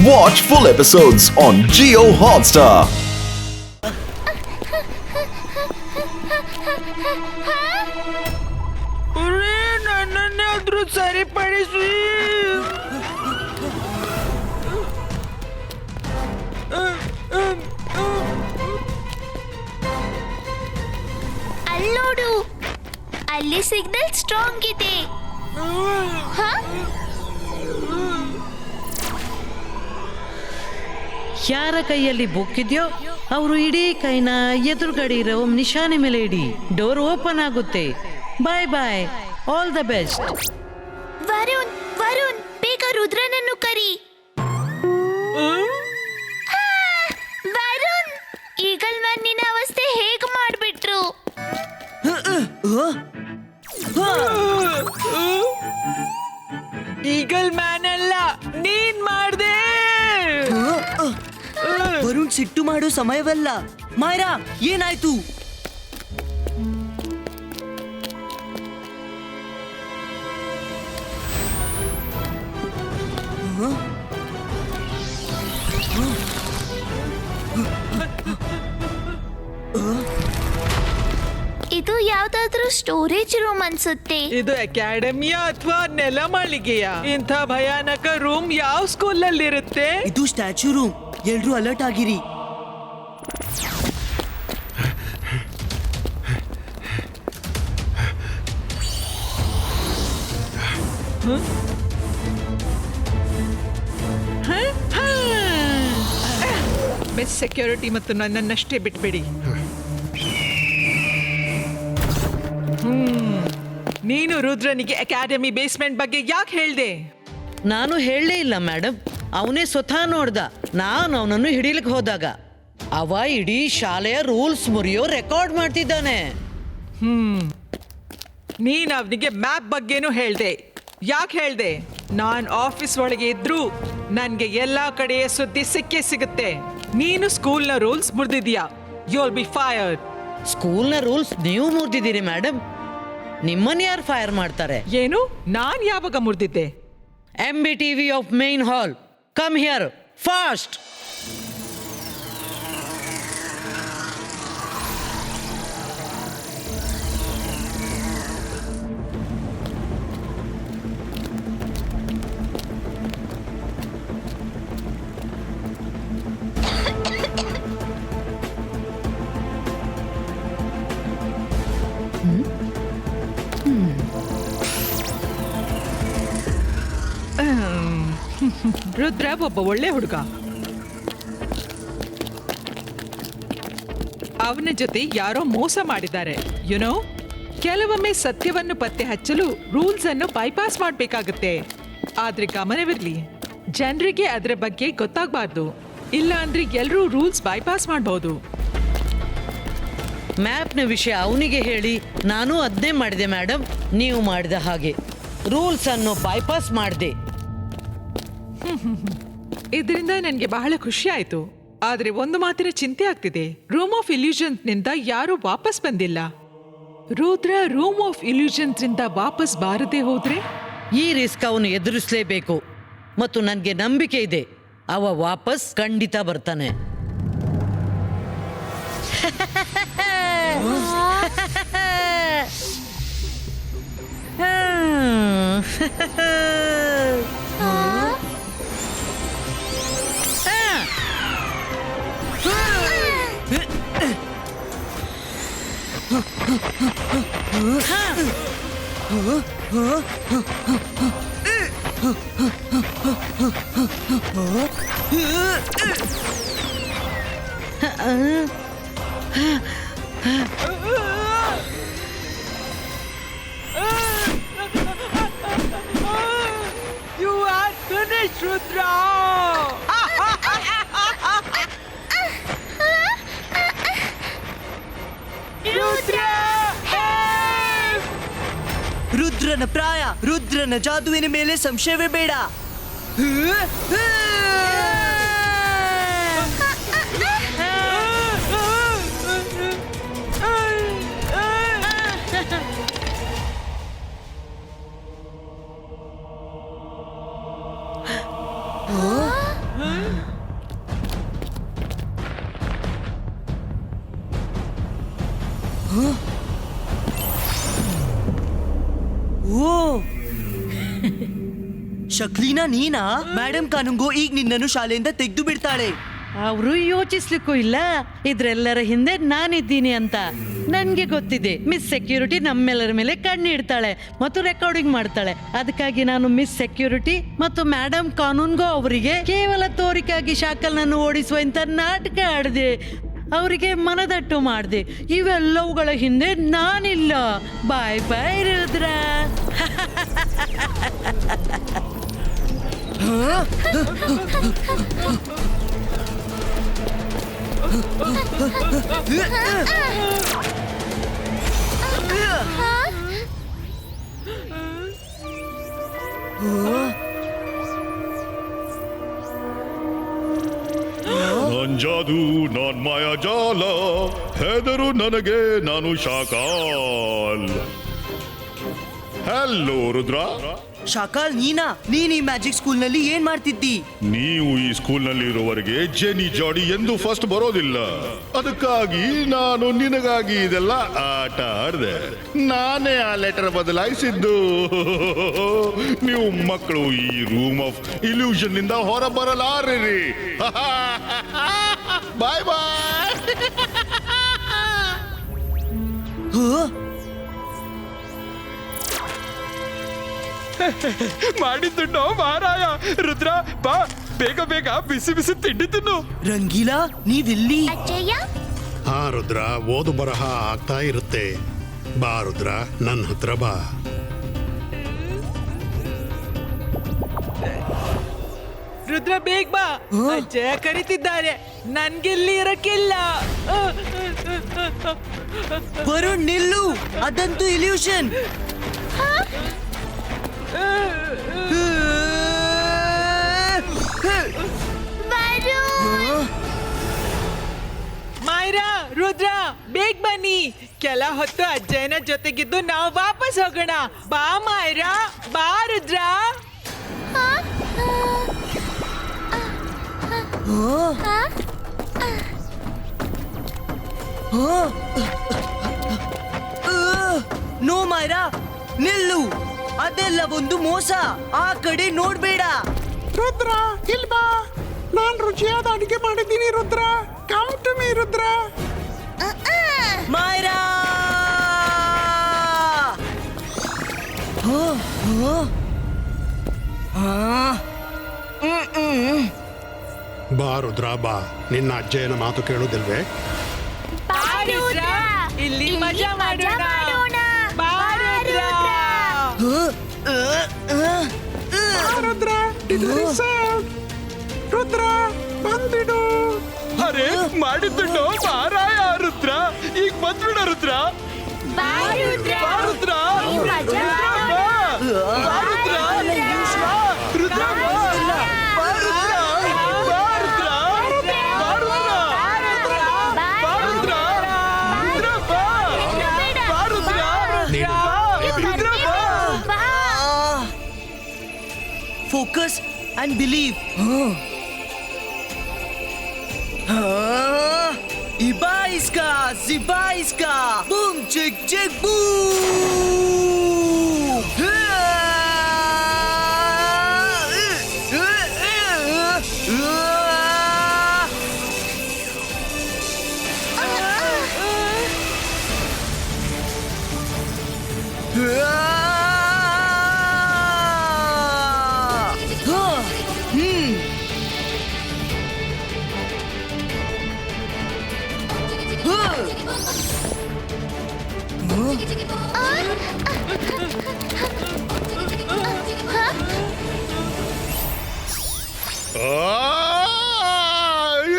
Watch full episodes on Jio Hotstar. ನನ್ನನ್ನಾದ್ರೂ ಸರಿಪಡಿಸಿ. ಅಲ್ಲೋಡು, ಅಲ್ಲಿ signal strong ಇದೆ. ಯಾರ ಕೈಯಲ್ಲಿ ಬುಕ್ಕಿದ್ಯೋ ಅವರು ಇಡೀ ಕೈನ ಎದುರುಗಡೆ ಇರೋ ನಿಶಾನೆ ಮೇಲೆ ಇಡಿ. ಡೋರ್ ಓಪನ್ ಆಗುತ್ತೆ. Bye bye, all the best. Varun, Varun, ಬೇಗ ರುದ್ರನನ್ನು ಕರಿ. ವರುಣ್, ಈಗಲ್ ಮ್ಯಾನ್ ನಿನ್ನ ಅವಸ್ಥೆ ಹೇಗೆ ಮಾಡ್ಬಿಟ್ರು? ಈಗಲ್ ಮ್ಯಾನ್ ಅಲ್ಲ, ನೀನ್ ಮಾಡ್ದೆ. ವರುಣ್ ಸಿಟ್ಟು ಮಾಡೋ ಸಮಯವಲ್ಲ. ಮಾಯರಾ, ಏನಾಯ್ತು? ಇದು ಯಾವ್ದಾದ್ರೂ ಸ್ಟೋರೇಜ್ ರೂಮ್ ಅನ್ಸುತ್ತೆ. ಇದು ಅಕಾಡೆಮಿಯಾ ಅಥವಾ ನೆಲಮಾಳಿಗೆಯ? ಇಂಥ ಭಯಾನಕ ರೂಮ್ ಯಾವ ಸ್ಕೂಲ್ ಅಲ್ಲಿ ಇರುತ್ತೆ? ಇದು ಸ್ಟ್ಯಾಚ್ಯೂ ರೂಮ್. ಎಲ್ರೂ ಅಲರ್ಟ್ ಆಗಿರಿ. ಮಿಸ್ ಸೆಕ್ಯೂರಿಟಿ ಮತ್ತು ನನ್ನನ್ನಷ್ಟೇ ಬಿಟ್ಬಿಡಿ. ನೀನು ರುದ್ರನಿಗೆ ಅಕಾಡೆಮಿ ಬೇಸ್ಮೆಂಟ್ ಬಗ್ಗೆ ಯಾಕೆ ಹೇಳ್ದೆ? ನಾನು ಹೇಳಲೇ ಇಲ್ಲ ಮೇಡಮ್. ಅವನೇ ಸ್ವತಃ ನೋಡ್ದ. ನಾನು ಅವನನ್ನು ಹಿಡಿಲಿಕ್ಕೆ ಹೋದಾಗ ಅವ ಇಡೀ ಶಾಲೆಯ ರೂಲ್ಸ್ ಮುರಿಯೋ ರೆಕಾರ್ಡ್ ಮಾಡ್ತಿದ್ದಾನೆ. ನೀನ್ ಅವನಿಗೆ ಮ್ಯಾಪ್ ಬಗ್ಗೆನೂ ಹೇಳ್ದೆ. ಯಾಕೆ ಹೇಳ್ದೆ? ನಾನ್ ಆಫೀಸ್ ಒಳಗೆ ಇದ್ರು ನನ್ಗೆ ಎಲ್ಲಾ ಕಡೆಯ ಸುದ್ದಿ ಸಿಕ್ಕೇ ಸಿಗುತ್ತೆ. ನೀನು ಸ್ಕೂಲ್ನ ರೂಲ್ಸ್ ಮುರಿದಿದ್ಯಾ. You will be fired. ಸ್ಕೂಲ್ನ ರೂಲ್ಸ್ ನೀವು ಮುರಿದಿದ್ದೀರಿ ಮೇಡಮ್. ನಿಮ್ಮನ್ನ ಯಾರು ಫೈರ್ ಮಾಡ್ತಾರೆ? ಏನು? ನಾನ್ ಯಾವಾಗ ಮುರಿದಿದ್ದೆ? MBTV of main hall, come here fast. Rudra ಒಬ್ಬ ಒಳ್ಳೆ ಹುಡುಗ. ಅವನ ಜೊತೆ ಯಾರೋ ಮೋಸ ಮಾಡಿದ್ದಾರೆ. ಯುನೋ, ಕೆಲವೊಮ್ಮೆ ಸತ್ಯವನ್ನು ಪತ್ತೆ ಹಚ್ಚಲು ರೂಲ್ಸ್ ಅನ್ನು ಬೈಪಾಸ್ ಮಾಡಬೇಕಾಗುತ್ತೆ. ಆದ್ರೆ ಗಮನವಿರ್ಲಿ, ಜನರಿಗೆ ಅದರ ಬಗ್ಗೆ ಗೊತ್ತಾಗಬಾರ್ದು. ಇಲ್ಲ ಅಂದ್ರೆ ಎಲ್ಲರೂ ರೂಲ್ಸ್ ಬೈಪಾಸ್ ಮಾಡಬಹುದು. ಮ್ಯಾಪ್ನ ವಿಷಯ ಅವನಿಗೆ ಹೇಳಿ ನಾನು ಅದನ್ನೇ ಮಾಡಿದೆ ಮೇಡಮ್. ನೀವು ಮಾಡಿದ ಹಾಗೆ ರೂಲ್ಸ್ ಅನ್ನು ಬೈಪಾಸ್ ಮಾಡಿದೆ. ಇದರಿಂದ ನನಗೆ ಬಹಳ ಖುಷಿ ಆಯ್ತು. ಆದ್ರೆ ಒಂದು ಮಾತಿನ ಚಿಂತೆ ಆಗ್ತಿದೆ. ರೂಮ್ ಆಫ್ ಇಲ್ಯೂಷನ್ ನಿಂದ ಯಾರು ವಾಪಸ್ ಬಂದಿಲ್ಲ. ರುದ್ರ ರೂಮ್ ಆಫ್ ಇಲ್ಯೂಷನ್ ನಿಂದ ವಾಪಸ್ ಬಾರದೆ ಹೋದ್ರೆ ಈ ರಿಸ್ಕ್ ಅವನು ಎದುರಿಸಲೇಬೇಕು. ಮತ್ತು ನನಗೆ ನಂಬಿಕೆ ಇದೆ, ಅವ ವಾಪಸ್ ಖಂಡಿತ ಬರ್ತಾನೆ. You are finished, Rudra! ರುದ್ರನ ಪ್ರಾಯ, ರುದ್ರನ ಜಾದುವಿನ ಮೇಲೆ ಸಂಶಯವೇ ಬೇಡ. ಓ ಶಕ್ಲೀನಾ ನೀನಾ? ಮೇಡಮ್ ಕಾನುಂಗೋ ಈಗ ನಿನ್ನನ್ನು ಶಾಲೆಯಿಂದ ತೆಗೆದು ಬಿಡ್ತಾಳೆ. ಅವರು ಯೋಚಿಸ್ಲಿಕ್ಕೂ ಇಲ್ಲ ಇದ್ರೆಲ್ಲರ ಹಿಂದೆ ನಾನಿದ್ದೀನಿ ಅಂತ. ನನ್ಗೆ ಗೊತ್ತಿದೆ ಮಿಸ್ ಸೆಕ್ಯೂರಿಟಿ ನಮ್ಮೆಲ್ಲರ ಮೇಲೆ ಕಣ್ಣಿಡ್ತಾಳೆ ಮತ್ತು ರೆಕಾರ್ಡಿಂಗ್ ಮಾಡ್ತಾಳೆ. ಅದಕ್ಕಾಗಿ ನಾನು ಮಿಸ್ ಸೆಕ್ಯೂರಿಟಿ ಮತ್ತು ಮೇಡಮ್ ಕಾನೂನ್ಗೋ ಅವರಿಗೆ ಕೇವಲ ತೋರಿಕಾಗಿ ಶಾಕಲ್ನನ್ನು ಓಡಿಸುವ ಇಂಥ ನಾಟಕ ಆಡಿದೆ. ಅವರಿಗೆ ಮನದಟ್ಟು ಮಾಡಿದೆ. ಇವೆಲ್ಲವುಗಳ ಹಿಂದೆ ನಾನಿಲ್ಲ. ಬಾಯ್ ಬಾಯ್ ರುದ್ರ. ನಾನ್ ಜಾದು ನಾನ್ ಮಾಯಾಜಾಲ, ಹೆದರು ನನಗೆ ನಾನು ಶಾಕಾಲ್. ಹಲೋ ರುದ್ರ. ಶಾಕಾಲ್ ನೀನಾ? ನೀನ್ ಈ ಮ್ಯಾಜಿಕ್ ಸ್ಕೂಲ್ ನಲ್ಲಿ ಏನ್ ಮಾಡ್ತಿದ್ದಿ? ನೀವು ಈ ಸ್ಕೂಲ್ ನಲ್ಲಿ ಇರುವವರೆಗೆ ಜೆನಿ ಜಾಡಿ ಎಂದು ಫಸ್ಟ್ ಬರೋದಿಲ್ಲ. ಅದಕ್ಕಾಗಿ ನಾನು ನಿನಗಾಗಿ ಇದೆಲ್ಲ ಆಟ ಆಡ್ದೆ. ನಾನೇ ಆ ಲೆಟರ್ ಬದಲಾಯಿಸಿದ್ದು. ನೀವು ಮಕ್ಕಳು ಈ ರೂಮ್ ಆಫ್ ಇಲ್ಯೂಷನ್ ನಿಂದ ಹೊರ ಬರಲಾರಿರಿ. ಬಾಯ್ ಬಾಯ್. ಮಾಡಿದ್ದುಣ್ಣೋ ಮಾರಾಯ. ರುದ್ರ ಬಾ, ಬೇಗ ಬೇಗ ಬಿಸಿ ಬಿಸಿ ತಿಂಡಿ ತಿನ್ನು. ರಂಗೀಲಾ ನೀವಿಲ್ಲಿ? ಅಜ್ಜಯ್ಯ, ಹಾ ರುದ್ರ, ಓದು ಬರಹ ಆಗ್ತಾ ಇರುತ್ತೆ. ಬಾ ರುದ್ರ, ನನ್ನ ಹತ್ರ ಬಾ. ರುದ್ರ ಬೇಗ ಬಾ, ಅಜ್ಜಯ್ಯ ಕರೀತಿದ್ದಾರೆ. ನನ್ಗೆಲ್ಲಿ ಇರಕ್ಕಿಲ್ಲ. ವರುಣ್ ನಿಲ್ಲು, ಅದಂತೂ ಇಲ್ಯೂಷನ್. ಮಾಯ್ರಾ, ರುದ್ರ ಬೇಗ ಬನ್ನಿ. ಕೆಲ ಹೊತ್ತು ಅಜ್ಜಯ್ಯನ ಜೊತೆಗಿದ್ದು ನಾವು ವಾಪಸ್ ಹೋಗೋಣ. ಬಾ ಮಾಯ್ರಾ, ಬಾ ರುದ್ರ. ನೋ ಮಾಯ್ರಾ, ನಿಲ್ಲು. ಅದೆಲ್ಲ ಒಂದು ಮೋಸ. ಆ ಕಡೆ ನೋಡ್ಬೇಡ. ರುದ್ರ ಇಲ್ ಬಾ, ನಾನ್ ರುಚಿಯಾದ ಅಡಿಗೆ ಮಾಡಿದ್ದೀನಿ Rudra. Come to me Rudra. Maira, ಬಾ ರುದ್ರ ಬಾ, ನಿನ್ನ ಅಜ್ಜಯ್ಯನ ಮಾತು ಕೇಳೋದಿಲ್ವೇ? ಬಾ ರುದ್ರ, ಇಲ್ಲಿ ಮಜಾ ಮಾಡೋಣ. ಬಾ ರುದ್ರ. Rudra delivery save. ರುದ್ರ ಬಂದ್ಬಿಡು. ಅರೆ ಮಾಡಿದ್ದುಣ್ಣೋ ಮಾರಾಯ. ರುದ್ರ ಈಗ ಬಂದ್ಬಿಡ. ರುದ್ರ ಬಾ ರುದ್ರ. ಬಾ ರುದ್ರ. ಈ ಮಜಾ ಬಾ. ಬಾ ರುದ್ರ. ಬಾ. ರುದ್ರ ಬಾ. ಬಾ ರುದ್ರ. ಬಾ ರುದ್ರ. ಬಾ ರುದ್ರ. ಬಾ ರುದ್ರ. ರುದ್ರ ಬಾ. ಬಾ ರುದ್ರ. ರುದ್ರ ಬಾ. Focus and believe. Ibaiska, Zibaiska, boom, chick, chick, boom.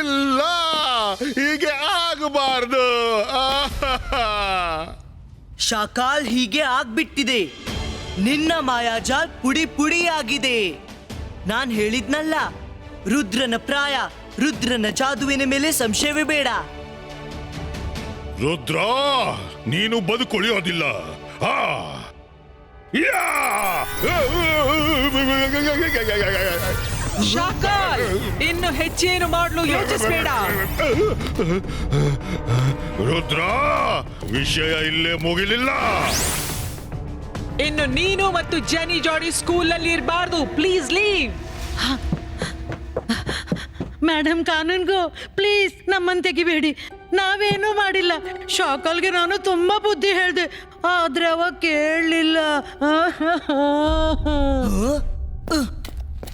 ಇಲ್ಲ, ಹೀಗೆ ಆಗಬಾರ್ದು. ಶಾಕಾಲ್ ಹೀಗೆ ಆಗ್ಬಿಟ್ಟಿದೆ. ನಿನ್ನ ಮಾಯಾಜಾಲ್ ಪುಡಿ ಪುಡಿಯಾಗಿದೆ. ನಾನ್ ಹೇಳಿದ್ನಲ್ಲ, ರುದ್ರನ ಪ್ರಾಯ, ರುದ್ರನ ಜಾದುವಿನ ಮೇಲೆ ಸಂಶಯವೇ ಬೇಡ. ರುದ್ರ, ನೀನು ಬದುಕುಳಿಯೋದಿಲ್ಲ. ಆ! ಯಾ! ಶಾಕಾಲ್ ಇನ್ನು ಹೆಚ್ಚೇನು ಮಾಡಲು ಯೋಚಿಸಬೇಡ. ರುದ್ರ, ವಿಷಯ ಇಲ್ಲೇ ಮುಗಿಲಿಲ್ಲ. ಇನ್ನು ನೀನು ಮತ್ತು ಜೆನಿ ಜೋಡಿ ಸ್ಕೂಲ್ ನಲ್ಲಿ ಇರಬಾರ್ದು. Please leave. ಮೇಡಮ್ ಕಾನೂನ್ಗೋ ಪ್ಲೀಸ್ ನಮ್ಮನ್ನು ತೆಗಿಬೇಡಿ. ನಾವೇನೂ ಮಾಡಿಲ್ಲ. ಶಾಕಲ್ಗೆ ನಾನು ತುಂಬಾ ಬುದ್ಧಿ ಹೇಳಿದೆ, ಆದ್ರೆ ಅವ ಕೇಳಲಿಲ್ಲ.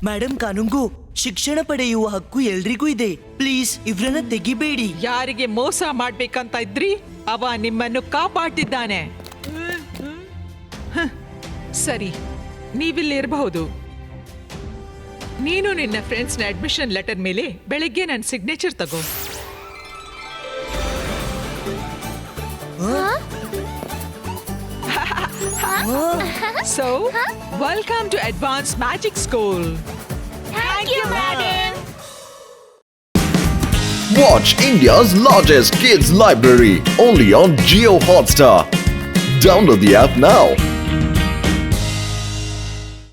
ಮೇಡಮ್ ಕಾನೂನ್ಗು ಶಿಕ್ಷಣ ಪಡೆಯುವ ಹಕ್ಕು ಎಲ್ರಿಗೂ ಇದೆ. ಪ್ಲೀಸ್ ಇವ್ರನ್ನ ತೆಗಿಬೇಡಿ. ಯಾರಿಗೆ ಮೋಸ ಮಾಡ್ಬೇಕಂತ ಇದ್ರಿ ಅವ ನಿಮ್ಮನ್ನು ಕಾಪಾಡ್ತಿದ್ದಾನೆ. ಸರಿ, ನೀವಿಲ್ಲಿರಬಹುದು. ನೀನು ನಿನ್ನ ಫ್ರೆಂಡ್ಸ್ನ ಅಡ್ಮಿಷನ್ ಲೆಟರ್ ಮೇಲೆ ಬೆಳಗ್ಗೆ ನನ್ನ ಸಿಗ್ನೇಚರ್ ತಗೋ. So, welcome to Advanced Magic School. Thank you, madam. Watch India's largest kids library only on Geo Hotstar. Download the app now.